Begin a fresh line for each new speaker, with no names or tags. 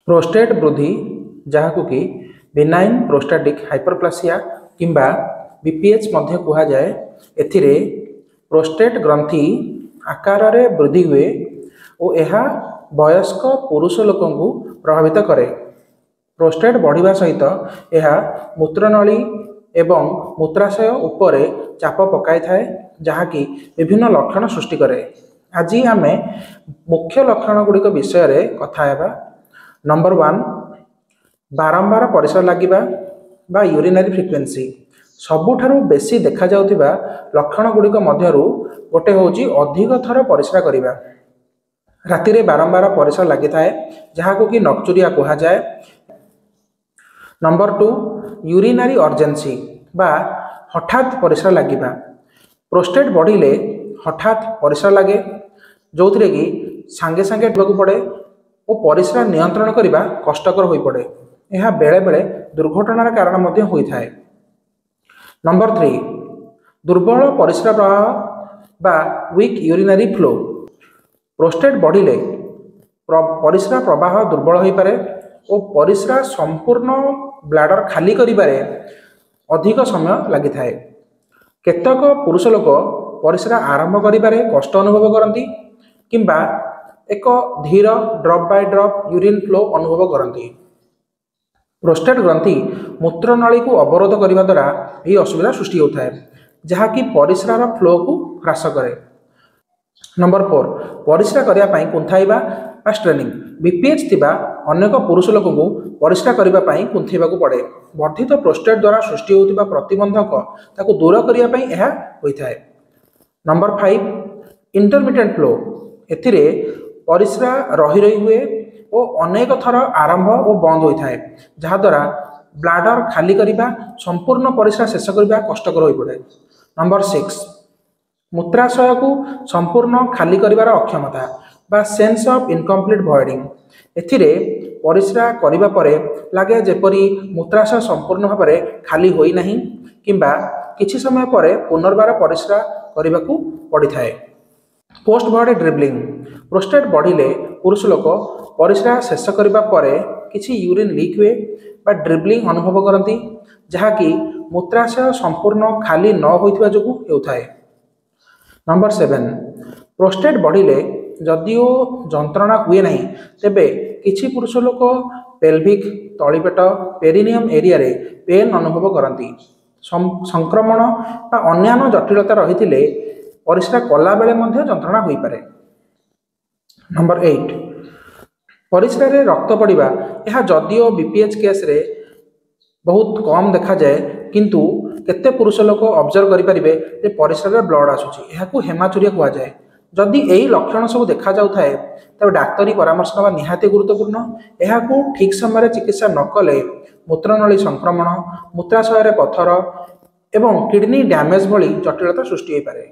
Prostate वृद्धि जहाकु कि benign prostatic hyperplasia किंबा बीपीएच मध्य कहा जाए। एथिरे प्रोस्टेट ग्रंथि आकार रे वृद्धि हुए और यह वयस्क पुरुष लोक प्रभावित करे। प्रोस्टेट बढ़िबा सहित यह मूत्रनली एवं मूत्राशय उपरे चाप पकाई थाए जहाँकि विभिन्न लक्षण सृष्टि करे। आज आमे मुख्य लक्षण गुड़िक विषय रे कथा हेबा। नंबर 1 बारंबार परिस्रा लागिबा बा यूरिनरी फ्रिक्वेंसी सबुठारु बेसी देखा जाउथिबा लक्षण गुड़िक मध्यरु गोटे होची अधिक थर परिस्रा करिबा। राति रे बारंबार परिस्रा लागि थाए जहाकु कि नक्चुरिया कहा जाए। नंबर 2 यूरिनरी अर्जेंसी बा हठात परिस्रा लागिबा। प्रोस्टेट बढ़िले हठात परिस्रा लागे जोथिरे कि सांगे सांगे ढोकु पड़े और परिस्रा नियंत्रण करिबा कष्टकर होई पड़े। यह बेले बेले दुर्घटनार कारण मध्य होई थाए। नंबर 3 दुर्बल परिस्रा प्रवाह बा वीक यूरिनरी फ्लो। प्रोस्टेट बढ़िले परिस्रा प्रवाह दुर्बल होई पारे और परिस्रा संपूर्ण ब्लाडर खाली करिबारे अधिक समय लागि थाए। केतक पुरुष लोक परिस्रा आरंभ करिबारे कष्ट अनुभव करती किंबा एक धीर drop by drop urine flow अनुभव करती। प्रोस्टेट ग्रंथि मूत्रनली को अवरोध करने द्वारा यह असुविधा सृष्टि होता है जहाँकि परिस्रार फ्लो को ह्रास करे। नंबर 4 परिस्रा करने कुंथाइबा स्ट्रेनिंग। बीपीएच थिबा अनेक पुरुष लोक को परिस्रा करने कुंथाइबा पड़े। वर्धित प्रोस्टेट द्वारा सृष्टि होता प्रतिबंधक ताको दूर करने यह होता है। Number 5 intermittent flow. एथिरे परिस्रा रही रही हुए और अनेक थर आरंभ और बंद होता है जहाद्वारा ब्लाडर खाली करने संपूर्ण परिस्रा शेष करने कष्टकर हो पड़े। नंबर 6 मूत्राशय को संपूर्ण खाली करिवार अक्षमता बा सेंस ऑफ इनकम्प्लीट वॉइडिंग। एथिरे परिस्रा करिबा परे लागे जेपरी मूत्राशय संपूर्ण भाव में खाली होई नहीं किंबा किछि समय परे पुनर्बार परिस्रा करने को पड़ी थाए। Post body dribbling. प्रोस्टेट बढ़िले पुरुष लोक परिस्रा शेष करने परे किछि यूरिन लीक हुए बा ड्रिबलिंग अनुभव करती जहाँकि मूत्राशय संपूर्ण खाली न होइथिबा जोगु हेउथाए। नंबर 7 प्रोस्टेट बढ़िले जदिओ जंत्रणा हुए नहीं तेबे किछि पुरुष लोक पेल्विक तलीपेट पेरिनियम एरिया रे पेन अनुभव करती। संक्रमण बा अन्यान्य जटिलता रही परिस्रा कला बेले मध्य जंत्रणा होई पारे। नंबर 8 परिस्रा रे रक्त पड़िबा। यह जदिओ बीपीएच केस रे बहुत कम देखा जाए किंतु केते पुरुष लोक ऑब्जर्व करि परिबे जे परिस्रा रे ब्लड आसुची। यहाकू हेमाचुरिया कहा जाए। जदि यही लक्षण सब देखा जाउ थाए तबे डाक्तरी परामर्श नवा निहाती गुरुत्वपूर्ण। यहाकू ठीक समय चिकित्सा न कले मूत्रनली संक्रमण मूत्राशय रे पथर एवं किडनी डैमेज भली जटिलता सृष्टि हो पारे।